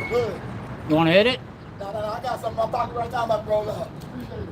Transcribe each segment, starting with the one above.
Good. You want to hit it? No, I got something in my pocket right now. I'm about to roll up. Appreciate it.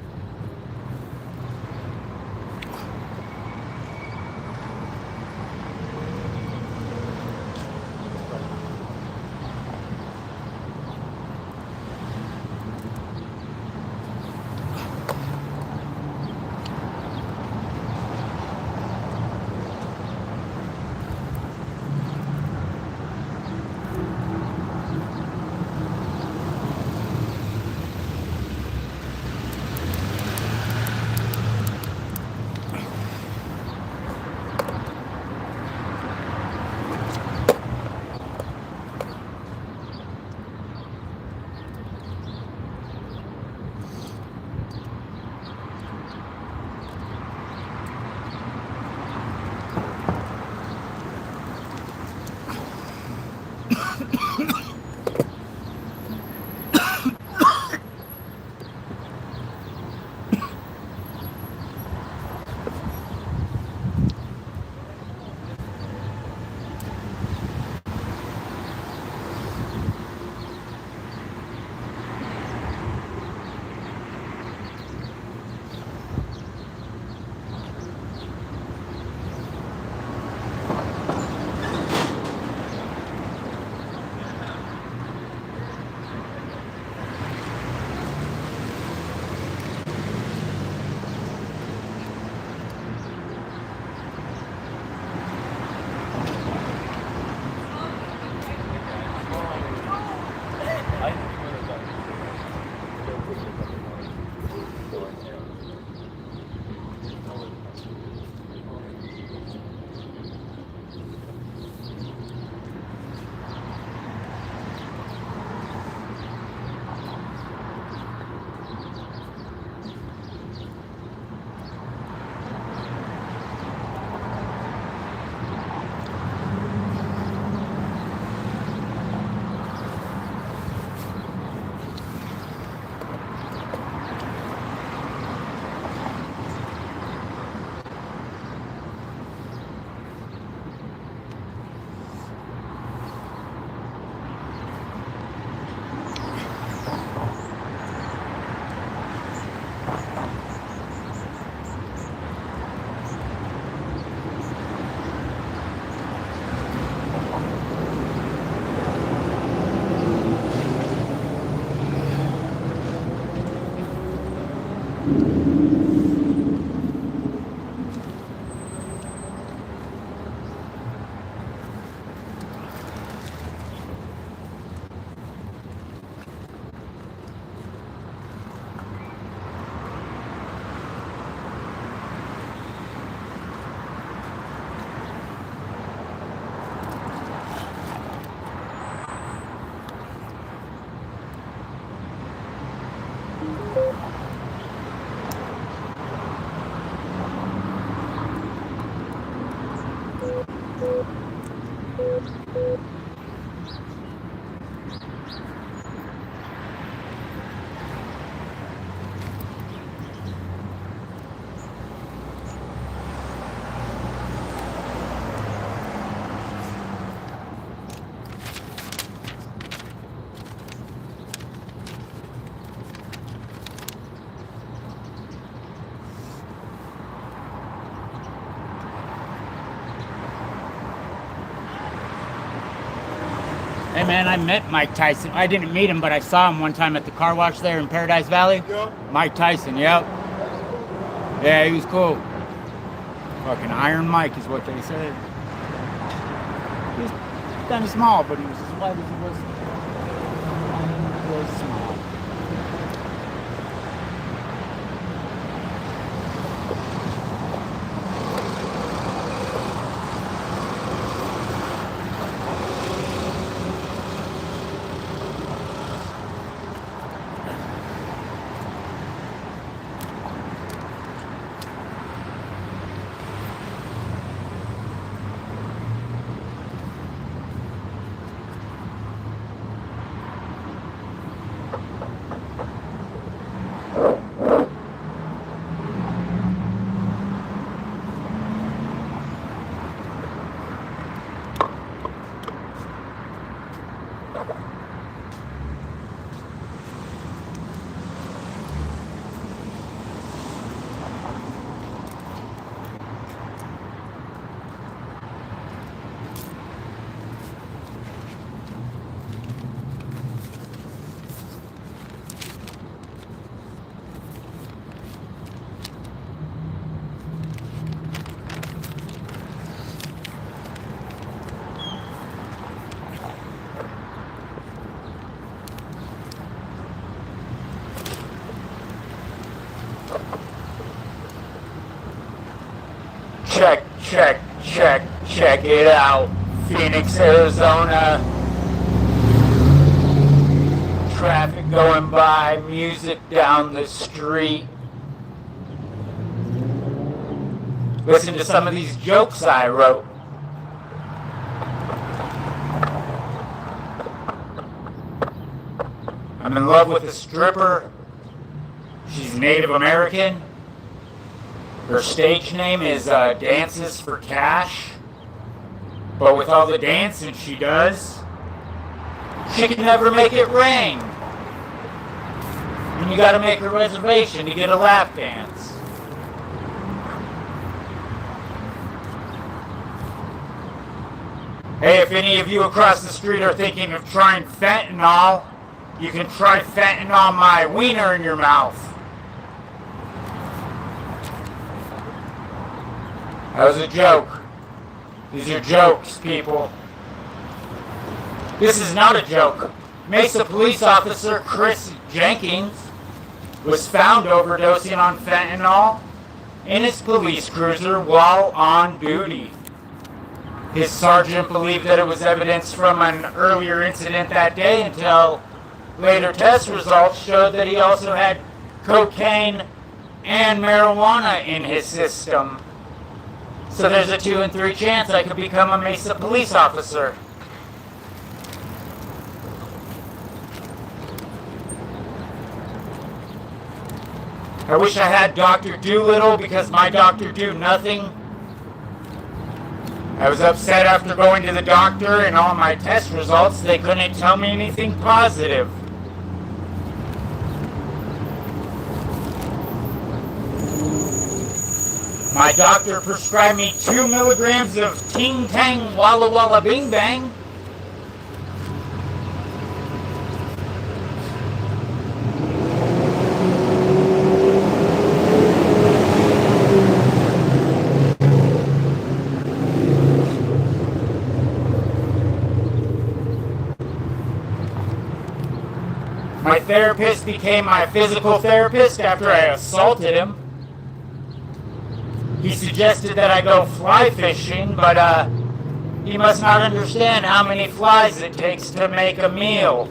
Hey man, I met Mike Tyson. I didn't meet him, but I saw him one time at the car wash there in Paradise Valley. Yeah. Mike Tyson, yep. Yeah, he was cool. Fucking Iron Mike is what they said. He was kind of small, but he was as light as he was. He was small. check it out. Phoenix, Arizona. Traffic going by, music down the street. Listen to some of these jokes I wrote. I'm in love with a stripper. She's Native American. Her stage name is Dances for Cash. But with all the dancing she does, she can never make it rain. And you gotta make a reservation to get a lap dance. Hey, if any of you across the street are thinking of trying fentanyl, you can try fentanyl my wiener in your mouth. That was a joke. These are jokes, people. This is not a joke. Mesa police officer Chris Jenkins was found overdosing on fentanyl in his police cruiser while on duty. His sergeant believed that it was evidence from an earlier incident that day until later test results showed that he also had cocaine and marijuana in his system. So there's a 2 in 3 chance I could become a Mesa police officer. I wish I had Dr. Doolittle because my doctor do nothing. I was upset after going to the doctor and all my test results, they couldn't tell me anything positive. My doctor prescribed me 2 milligrams of Ting Tang Walla Walla Bing Bang. My therapist became my physical therapist after I assaulted him. He suggested that I go fly fishing, but he must not understand how many flies it takes to make a meal.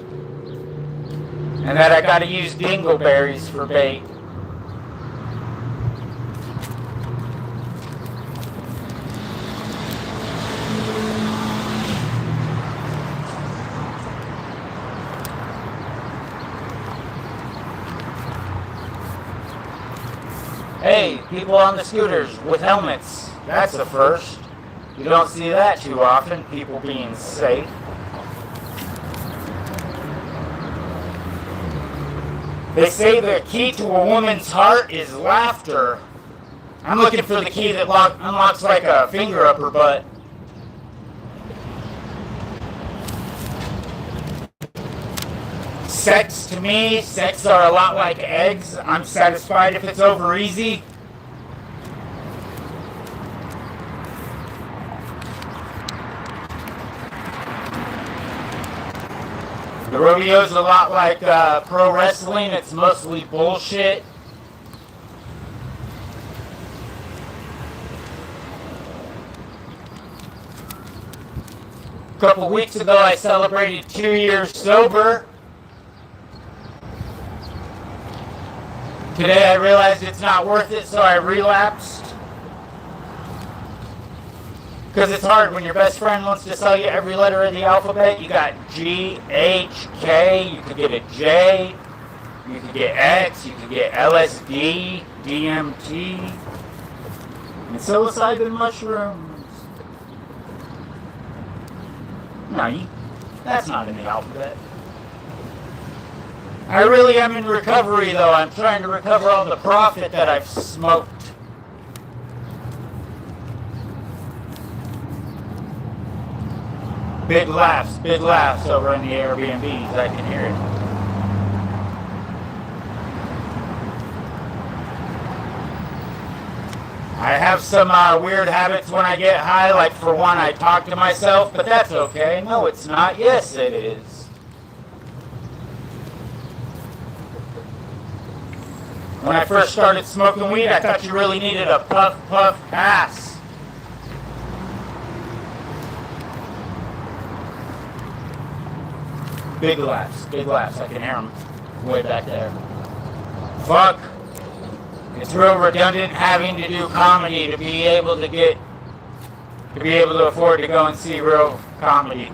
And that I gotta use dingleberries for bait. Hey, people on the scooters with helmets. That's a first. You don't see that too often, people being safe. They say the key to a woman's heart is laughter. I'm looking for the key that unlocks like a finger up her butt. Sex, to me, sex are a lot like eggs. I'm satisfied if it's over easy. The rodeo's a lot like pro wrestling. It's mostly bullshit. A couple weeks ago, I celebrated 2 years sober. Today I realized it's not worth it, so I relapsed. Because it's hard when your best friend wants to sell you every letter of the alphabet. You got G, H, K, you could get a J, you could get X, you could get LSD, DMT, and psilocybin mushrooms. No, that's not in the alphabet. I really am in recovery, though. I'm trying to recover all the profit that I've smoked. Big laughs over in the Airbnbs. I can hear it. I have some weird habits when I get high. Like, for one, I talk to myself, but that's okay. No, it's not. Yes, it is. When I first started smoking weed, I thought you really needed a puff pass. Big laughs. Big laughs. I can hear them way back there. Fuck. It's real redundant having to do comedy to be able to afford to go and see real comedy.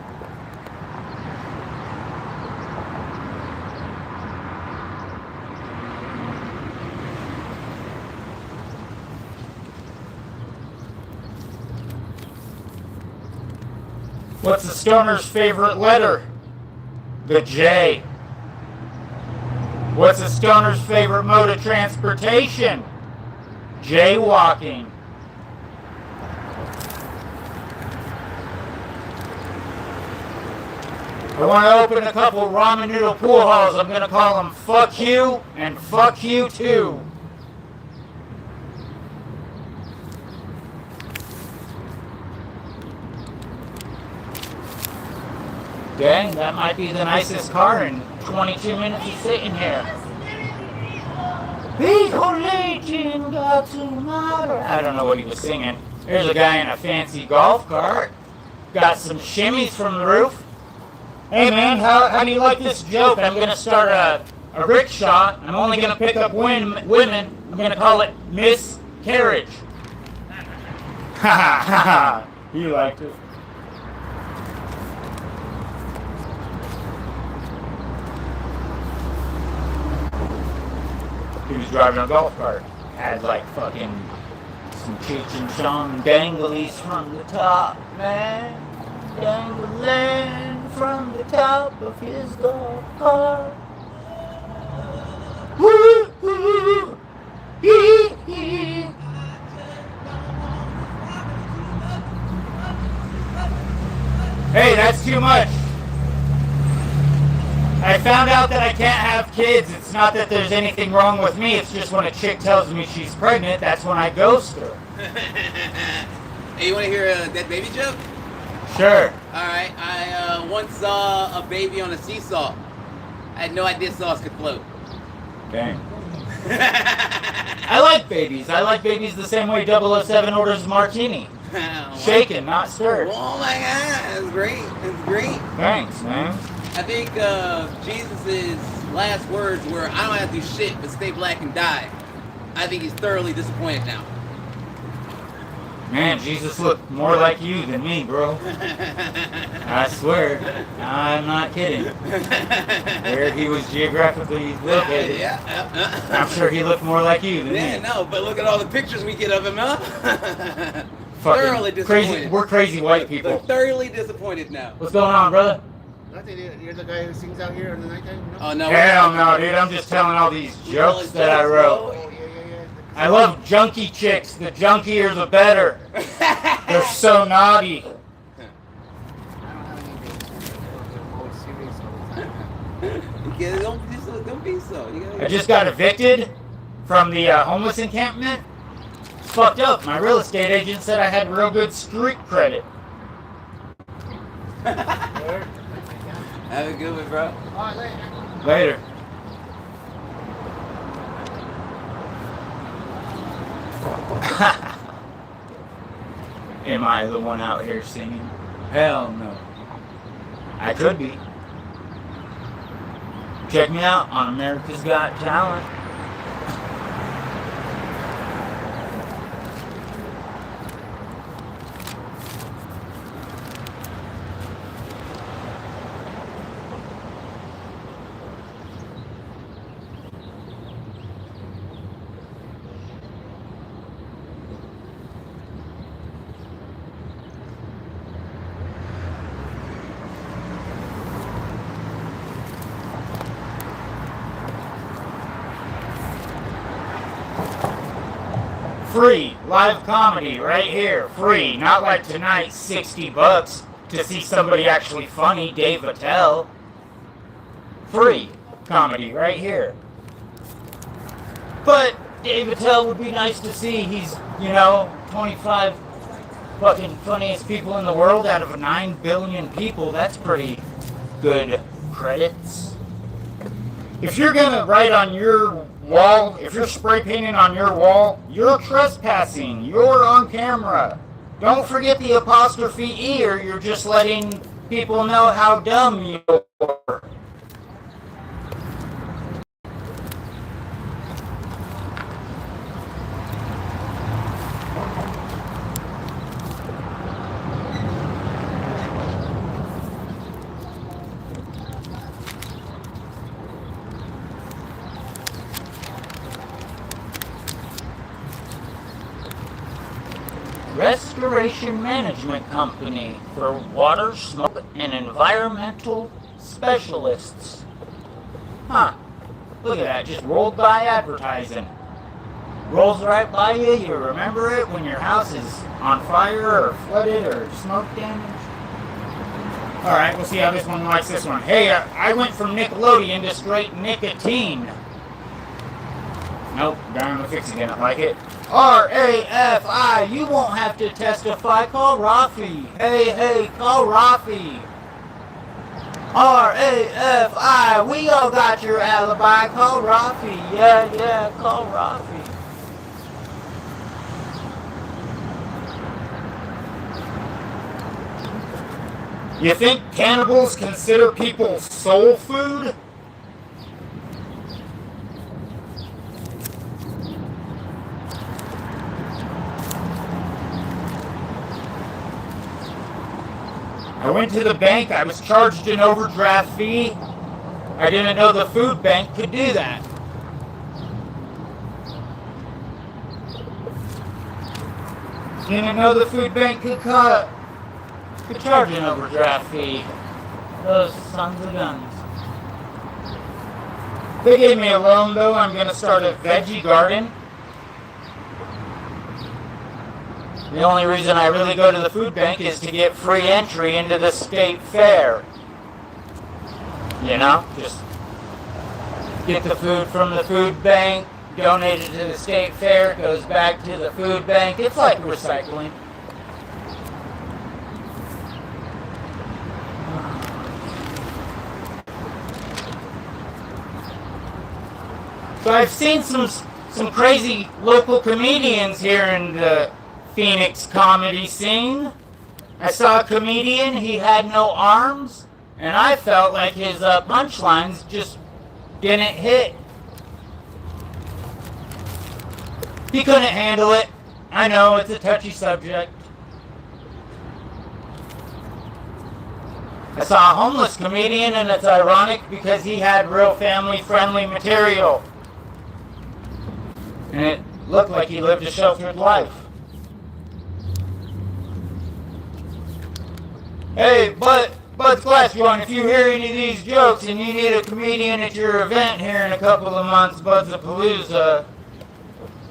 What's the stoner's favorite letter? The J. What's a stoner's favorite mode of transportation? Jaywalking. I want to open a couple ramen noodle pool halls. I'm going to call them Fuck You and Fuck You Too. Dang, that might be the nicest car in 22 minutes of sitting here. I don't know what he was singing. There's a guy in a fancy golf cart. Got some shimmies from the roof. Hey man, how do you like this joke? I'm going to start a rickshaw. I'm only going to pick up women. I'm going to call it Miscarriage. Ha ha ha. He liked it. He was driving a golf cart. Had like fucking some Cheech and Chong danglies from the top, man. Dangling from the top of his golf cart. Woo, woo, hee, hee. Hey, that's too much. I found out that I can't have kids. It's not that there's anything wrong with me. It's just when a chick tells me she's pregnant, that's when I ghost her. Hey, you want to hear a dead baby joke? Sure. Alright, I once saw a baby on a seesaw. I had no idea saws could float. Dang. I like babies. I like babies the same way 007 orders martini. Shaken, not stirred. Oh my god, it's great. It's great. Thanks, man. I think Jesus' last words were, I don't have to do shit but stay black and die. I think he's thoroughly disappointed now. Man, Jesus looked more like you than me, bro. I swear. I'm not kidding. Where he was geographically located. Yeah. I'm sure he looked more like you than Yeah, me. no, but look at all the pictures we get of him, huh? Thoroughly Fucking disappointed. crazy. We're crazy white people. They're thoroughly disappointed now. What's going on, brother? Nothing. You're the guy who sings out here in the nighttime? No? Oh, no. Hell no, dude. I'm just telling all these jokes that I wrote. Oh, yeah. I love junkie chicks. The junkier the better. They're so naughty. I don't have any babies. I'm always serious all the time. Yeah, don't be so. You gotta, I just got evicted from the homeless encampment. It's fucked up. My real estate agent said I had real good street credit. Have a good one, bro. All right, Later. Am I the one out here singing? Hell no. I could be. Check me out on America's Got Talent. Free live comedy right here. Free. Not like tonight, $60 to see somebody actually funny, Dave Attell. Free comedy right here. But Dave Attell would be nice to see. He's, 25 fucking funniest people in the world out of 9 billion people. That's pretty good credits. If you're gonna write on your wall, if you're spray painting on your wall, you're trespassing. You're on camera. Don't forget the apostrophe E, or you're just letting people know how dumb you are. Restoration Management Company for water, smoke, and environmental specialists. Huh. Look at that, just rolled by advertising. Rolls right by you, you remember it when your house is on fire or flooded or smoke damage. Alright, we'll see how this one likes this one. Hey, I went from Nickelodeon to straight nicotine. Nope, darn the fix again, I like it. R-A-F-I, you won't have to testify, call Rafi. Hey, call Rafi. R-A-F-I, we all got your alibi, call Rafi. Yeah, call Rafi. You think cannibals consider people soul food? I went to the bank, I was charged an overdraft fee. I didn't know the food bank could do that. Didn't know the food bank could charge an overdraft fee. Those sons of guns. They gave me a loan though, I'm gonna start a veggie garden. The only reason I really go to the food bank is to get free entry into the state fair. You know, just get the food from the food bank, donate it to the state fair, goes back to the food bank. It's like recycling. So I've seen some crazy local comedians here in the Phoenix comedy scene. I saw a comedian, he had no arms, and I felt like his punchlines just didn't hit. He couldn't handle it. I know, it's a touchy subject. I saw a homeless comedian, and it's ironic because he had real family-friendly material. And it looked like he lived a sheltered life. Hey, Bud's Class One, if you hear any of these jokes and you need a comedian at your event here in a couple of months, Bud's a Palooza,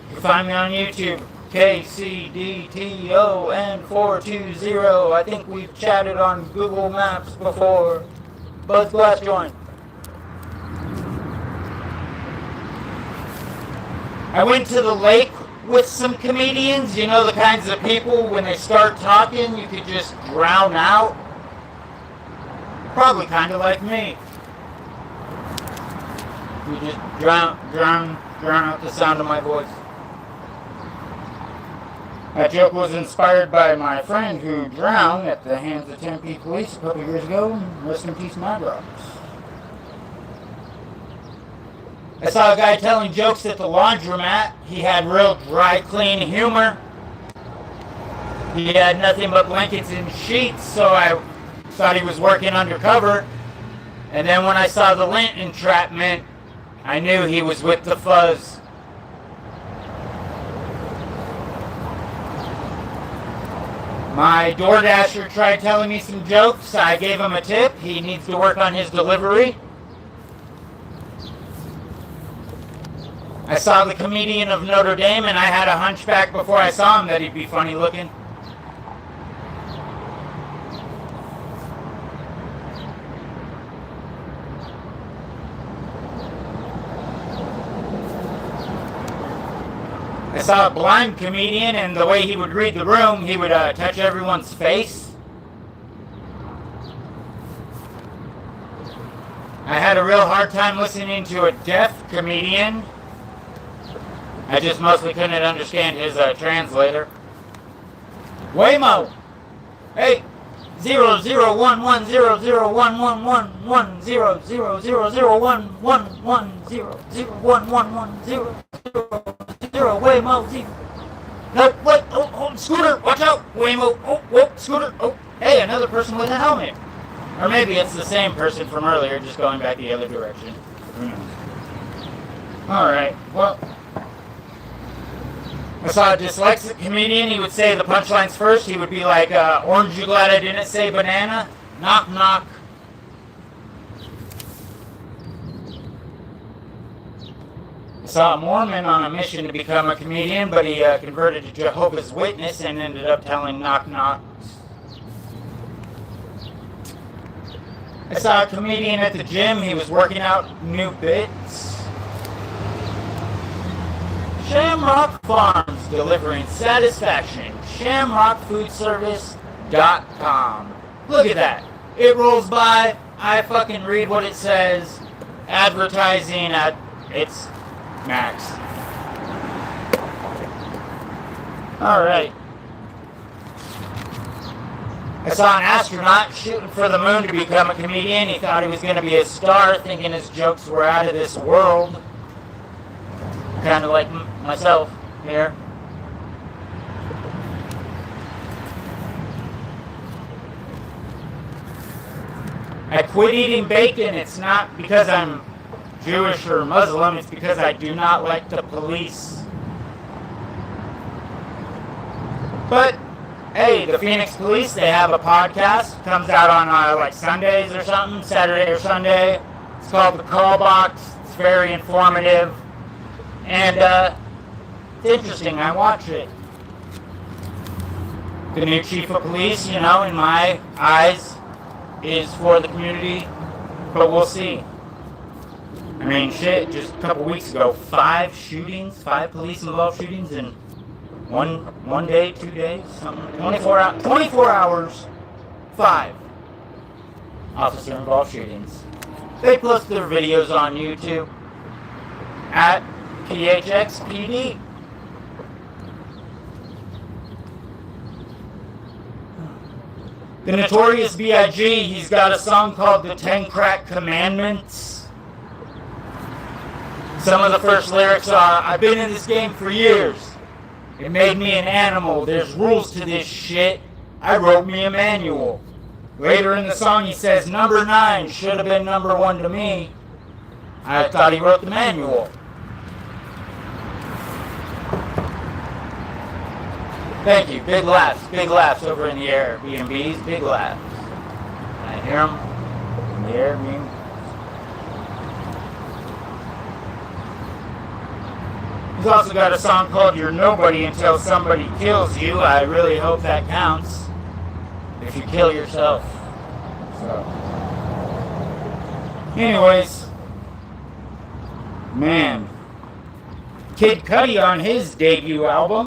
you can find me on YouTube, KCDTON420. I think we've chatted on Google Maps before. Bud's Glass Joint. I went to the lake with some comedians, you know, the kinds of people when they start talking you could just drown out. Probably kind of like me. You just drown out the sound of my voice. That joke was inspired by my friend who drowned at the hands of Tempe police a couple years ago. Rest in peace, my brothers. I saw a guy telling jokes at the laundromat. He had real dry, clean humor. He had nothing but blankets and sheets, so I thought he was working undercover. And then when I saw the lint entrapment, I knew he was with the fuzz. My DoorDasher tried telling me some jokes. I gave him a tip. He needs to work on his delivery. I saw the comedian of Notre Dame, and I had a hunchback before I saw him that he'd be funny looking. I saw a blind comedian, and the way he would read the room, he would touch everyone's face. I had a real hard time listening to a deaf comedian. I just mostly couldn't understand his translator. Waymo! Hey! 001100011100011100110 Waymo! No, what? Oh, Scooter! Watch out! Waymo! Oh, whoa, Scooter! Oh, hey, another person with a helmet. Or maybe it's the same person from earlier, just going back the other direction. Who knows? Alright, well... I saw a dyslexic comedian. He would say the punchlines first. He would be like, "Orange, you glad I didn't say banana? Knock, knock." I saw a Mormon on a mission to become a comedian, but he converted to Jehovah's Witness and ended up telling knock, knock. I saw a comedian at the gym. He was working out new bits. Shamrock Farms, delivering satisfaction. ShamrockFoodService.com. Look at that. It rolls by. I fucking read what it says. Advertising at its max. Alright. I saw an astronaut shooting for the moon to become a comedian. He thought he was going to be a star, thinking his jokes were out of this world. Kind of like myself here. I quit eating bacon. It's not because I'm Jewish or Muslim. It's because I do not like the police. But hey, the Phoenix Police, they have a podcast. Comes out on like Sundays or something, Saturday or Sunday. It's called The Call Box. It's very informative. And it's interesting. I watch it. The new chief of police, you know, in my eyes, is for the community. But we'll see. I mean, shit, just a couple weeks ago, 5 police-involved shootings in one day, 2 days, something. 24 hours, 5 officer-involved shootings. They post their videos on YouTube at PHXPD. The Notorious B.I.G., he's got a song called The 10 Crack Commandments. Some of the first lyrics are, "I've been in this game for years. It made me an animal. There's rules to this shit. I wrote me a manual." Later in the song he says, "Number 9 should have been number 1 to me. I thought he wrote the manual." Thank you. Big laughs over in the air. B&Bs, big laughs. I hear them in the air. He's also got a song called "You're Nobody Until Somebody Kills You." I really hope that counts. If you kill yourself. So. Anyways. Man. Kid Cudi on his debut album.